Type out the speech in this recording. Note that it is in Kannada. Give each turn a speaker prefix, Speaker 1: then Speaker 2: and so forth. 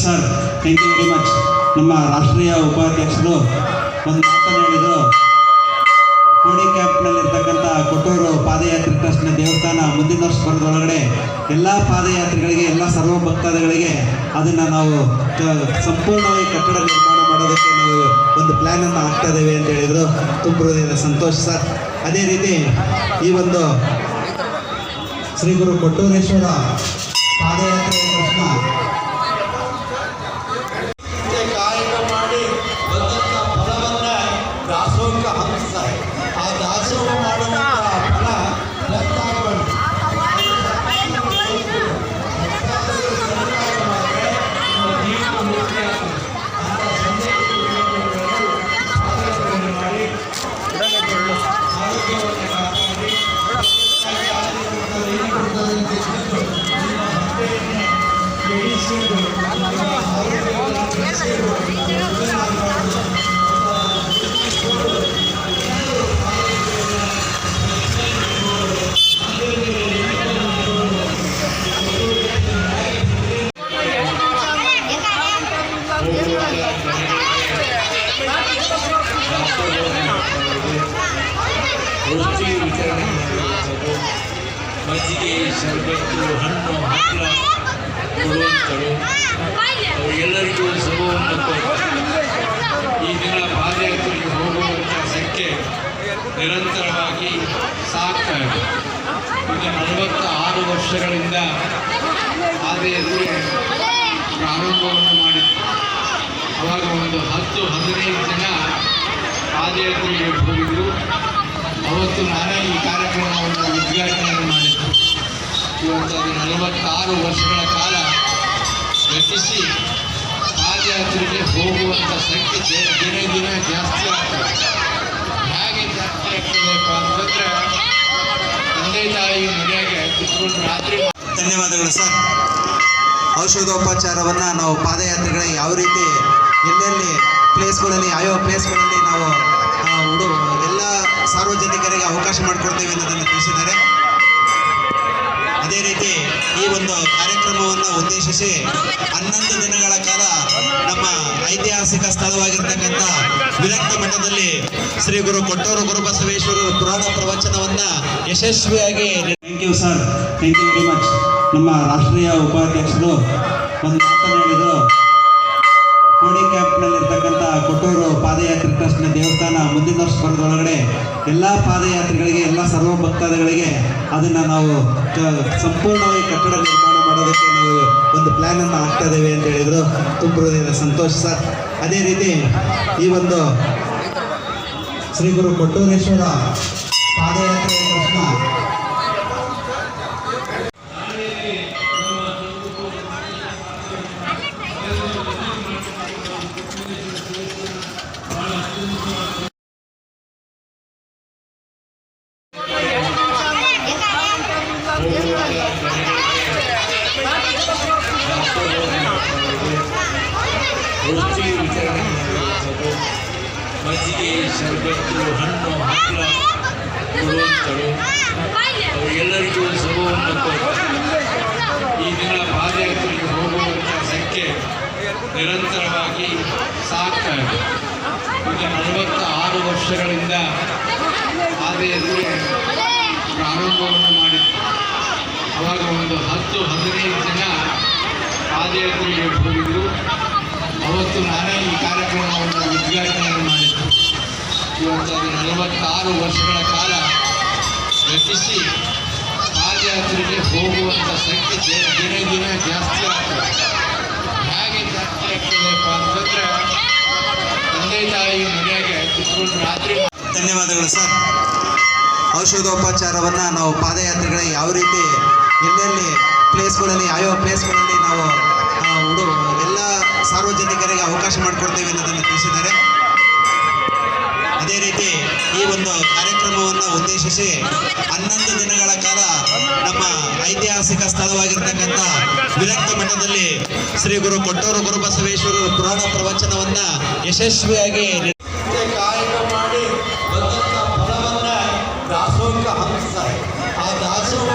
Speaker 1: Sir, thank you very much. ನಮ್ಮ ರಾಷ್ಟ್ರೀಯ ಉಪಾಧ್ಯಕ್ಷರು ಒಂದು ಮಾತನ್ನು ಹೇಳಿದರು. ಕೋಡಿ ಕ್ಯಾಂಪ್ನಲ್ಲಿರ್ತಕ್ಕಂಥ ಕೊಟ್ಟೂರು ಪಾದಯಾತ್ರೆ ಟ್ರಸ್ಟ್ನ ದೇವಸ್ಥಾನ ಮುಂದಿನ ವರ್ಷ ಬರೋದ್ರೊಳಗಡೆ ಎಲ್ಲ ಪಾದಯಾತ್ರಿಗಳಿಗೆ, ಎಲ್ಲ ಸರ್ವ ಭಕ್ತಾದಿಗಳಿಗೆ ಅದನ್ನು ನಾವು ಸಂಪೂರ್ಣವಾಗಿ ಕಟ್ಟಡ ನಿರ್ಮಾಣ ಮಾಡೋದಕ್ಕೆ ನಾವು ಒಂದು ಪ್ಲ್ಯಾನನ್ನು ಹಾಕ್ತಾ ಇದ್ದೇವೆ ಅಂತ ಹೇಳಿದರು. ತುಂಬ ಹೃದಯದ ಸಂತೋಷ ಸರ್. ಅದೇ ರೀತಿ ಈ ಒಂದು ಶ್ರೀ ಗುರು ಕೊಟ್ಟೂರೇಶ್ವರ ಪಾದಯಾತ್ರೆ ಟ್ರಸ್ಟ್ನ
Speaker 2: ಕಾಯಕ ಮಾಡಿ ಬಂದಂಥ ಫಲವನ್ನು ದಾಸೋಹಕ್ಕೆ ಹಂಚ್ತಾರೆ. ಆ ದಾಸೋಹ ಮಾಡುವಂಥ ಫಲ ವ್ಯಕ್ತಾಗಬಾರ್ದು.
Speaker 3: ಔಷಧಿ ವಿತರಣೆ ಮಾಡುವಂಥದ್ದು, ಮಜ್ಜಿಗೆ, ಶರಬತ್ತು, ಹಣ್ಣು ಹಪ್ಪಳ ಕೊಡುವಂಥದ್ದು, ಅವರಿಗೆಲ್ಲರಿಗೂ ಸುಲಭವನ್ನು ಕೊಡ್ತಾರೆ. ಈ ದಿನ ಪಾದಯಾತ್ರೆಗೆ ಹೋಗುವಂಥ ಸಂಖ್ಯೆ ನಿರಂತರವಾಗಿ ಸಾಗ್ತಾ ಇದೆ. ಈಗ 46 ವರ್ಷಗಳಿಂದ ಪಾದಯಾತ್ರೆ ಪ್ರಾರಂಭವನ್ನು ಮಾಡಿತ್ತು. ಅವಾಗ ಒಂದು 10-15 ಜನ ಪಾದಯಾತ್ರೆಗೆ ಹೋಗಿದ್ರು. ಅವತ್ತು ನಾನೇ ಈ ಕಾರ್ಯಕ್ರಮವನ್ನು ಉದ್ಘಾಟನೆಯನ್ನು ಮಾಡಿದ್ದೆ. ಇವತ್ತು ಅದು 46 ವರ್ಷಗಳ ಕಾಲ ಗತಿಸಿ ಪಾದಯಾತ್ರೆಗೆ ಹೋಗುವಂಥ ಸಂಖ್ಯೆ ದಿನೇ ದಿನ ಜಾಸ್ತಿ ಆಗ್ತದೆ. ಹೇಗೆ ಜಾಸ್ತಿ ಆಗ್ತದಪ್ಪ ಅಂತಂದರೆ, ತಂದೆ ತಾಯಿ ಮನೆಯಾಗೆ ಕುತ್ಕೊಂಡು ರಾತ್ರಿ.
Speaker 1: ಧನ್ಯವಾದಗಳು ಸರ್. ಔಷಧೋಪಚಾರವನ್ನು ನಾವು ಪಾದಯಾತ್ರೆಗಳಿಗೆ ಯಾವ ರೀತಿ ಎಲ್ಲೆಲ್ಲಿ ಪ್ಲೇಸ್ಗಳಲ್ಲಿ, ಯಾವ್ಯಾವ ಪ್ಲೇಸ್ಗಳಲ್ಲಿ ನಾವು ಎಲ್ಲ ಸಾರ್ವಜನಿಕರಿಗೆ ಅವಕಾಶ ಮಾಡಿಕೊಡ್ತೇವೆ ಅನ್ನೋದನ್ನು ತಿಳಿಸಿದ್ದಾರೆ. ಅದೇ ರೀತಿ ಈ ಒಂದು ಕಾರ್ಯಕ್ರಮವನ್ನು ಉದ್ದೇಶಿಸಿ 11 ದಿನಗಳ ಕಾಲ ನಮ್ಮ ಐತಿಹಾಸಿಕ ಸ್ಥಳವಾಗಿರ್ತಕ್ಕಂಥ ವಿರಕ್ತ ಮಠದಲ್ಲಿ ಶ್ರೀ ಗುರು ಕೊಟ್ಟೂರು ಗುರುಬಸವೇಶ್ವರರ ಪುರಾಣ ಪ್ರವಚನವನ್ನು ಯಶಸ್ವಿಯಾಗಿ. Thank you sir, thank you very much. ನಮ್ಮ ರಾಷ್ಟ್ರೀಯ ಉಪಾಧ್ಯಕ್ಷರು ಒಂದು ಮಾತನ್ನು ಹೇಳಿದರು. ಕೋಡಿ ಕ್ಯಾಂಪ್ನಲ್ಲಿರ್ತಕ್ಕಂಥ ಕೊಟ್ಟೂರು ಪಾದಯಾತ್ರೆ ಟ್ರಸ್ಟ್ನ ದೇವಸ್ಥಾನ ಮುಂದಿನ ವರ್ಷ ಬರೋದ್ರೊಳಗಡೆ ಎಲ್ಲ ಪಾದಯಾತ್ರಿಗಳಿಗೆ, ಎಲ್ಲ ಸರ್ವ ಭಕ್ತಾದಿಗಳಿಗೆ ಅದನ್ನು ನಾವು ಸಂಪೂರ್ಣವಾಗಿ ಕಟ್ಟಡ ನಿರ್ಮಾಣ ಮಾಡೋದಕ್ಕೆ ನಾವು ಒಂದು ಪ್ಲ್ಯಾನನ್ನು ಹಾಕ್ತಾ ಇದ್ದೇವೆ ಅಂತ ಹೇಳಿದರು. ತುಂಬ ಹೃದಯದ ಸಂತೋಷ ಸರ್. ಅದೇ ರೀತಿ ಈ ಒಂದು ಶ್ರೀ ಗುರು ಕೊಟ್ಟೂರೇಶ್ವರ ಪಾದಯಾತ್ರೆ ಟ್ರಸ್ಟ್ನ
Speaker 3: ಔಷಧಿ ವಿತರಣೆ ಮಾಡುವಂಥದ್ದು, ಮಜ್ಜಿಗೆ, ಶರಬತ್ತು, ಹಣ್ಣು ಹಪ್ಪಳ ಕೊಡುವಂಥದ್ದು, ಅವರಿಗೆಲ್ಲರಿಗೂ ಸುಲಭವನ್ನು ಕೊಡ್ತಾರೆ. ಈ ದಿನ ಪಾದಯಾತ್ರೆಗೆ ಹೋಗುವಂಥ ಸಂಖ್ಯೆ ನಿರಂತರವಾಗಿ ಸಾಗ್ತಾ ಇದೆ. ಈಗ 46 ವರ್ಷಗಳಿಂದ ಪಾದಯಾತ್ರೆ ಪ್ರಾರಂಭವನ್ನು ಮಾಡಿತ್ತು. ಅವಾಗ ಒಂದು 10-15 ಜನ ಪಾದಯಾತ್ರೆಗೆ ಹೋಗಿದ್ರು. ಅವತ್ತು ನಾನೇ ಈ ಕಾರ್ಯಕ್ರಮವನ್ನು ಉದ್ಘಾಟನೆಯನ್ನು ಮಾಡಿದ್ದೆ. ಇವತ್ತು ಅದು 46 ವರ್ಷಗಳ ಕಾಲ ಗತಿಸಿ ಪಾದಯಾತ್ರೆಗೆ ಹೋಗುವಂಥ ಸಂಖ್ಯೆ ದಿನೇ ದಿನ ಜಾಸ್ತಿ ಆಗ್ತದೆ. ಹೇಗೆ ಜಾಸ್ತಿ ಆಗ್ತದಪ್ಪ ಅಂತಂದರೆ, ತಂದೆ ತಾಯಿ ಮನೆಯಾಗೆ ಕುತ್ಕೊಂಡು ರಾತ್ರಿ.
Speaker 1: ಧನ್ಯವಾದಗಳು ಸರ್. ಔಷಧೋಪಚಾರವನ್ನು ನಾವು ಪಾದಯಾತ್ರೆಗಳಿಗೆ ಯಾವ ರೀತಿ ಎಲ್ಲೆಲ್ಲಿ ಪ್ಲೇಸ್ಗಳಲ್ಲಿ, ಯಾವ್ಯಾವ ಪ್ಲೇಸ್ಗಳಲ್ಲಿ ನಾವು ಎಲ್ಲ ಸಾರ್ವಜನಿಕರಿಗೆ ಅವಕಾಶ ಮಾಡಿಕೊಡ್ತೇವೆ ಅನ್ನೋದನ್ನು ತಿಳಿಸಿದ್ದಾರೆ. ಅದೇ ರೀತಿ ಈ ಒಂದು ಕಾರ್ಯಕ್ರಮವನ್ನು ಉದ್ದೇಶಿಸಿ 11 ದಿನಗಳ ಕಾಲ ನಮ್ಮ ಐತಿಹಾಸಿಕ ಸ್ಥಳವಾಗಿರ್ತಕ್ಕಂಥ ವಿರಕ್ತ ಮಠದಲ್ಲಿ ಶ್ರೀ ಗುರು ಕೊಟ್ಟೂರು ಗುರುಬಸವೇಶ್ವರರ ಪುರಾಣ ಪ್ರವಚನವನ್ನು ಯಶಸ್ವಿಯಾಗಿ
Speaker 2: ಕಾಯಕ ಮಾಡಿ ಬಂದಂಥ ಫಲವನ್ನು ದಾಸೋಹಕ್ಕೆ ಹಂಚ್ತಾರೆ. ಆ ದಾಸೋಹ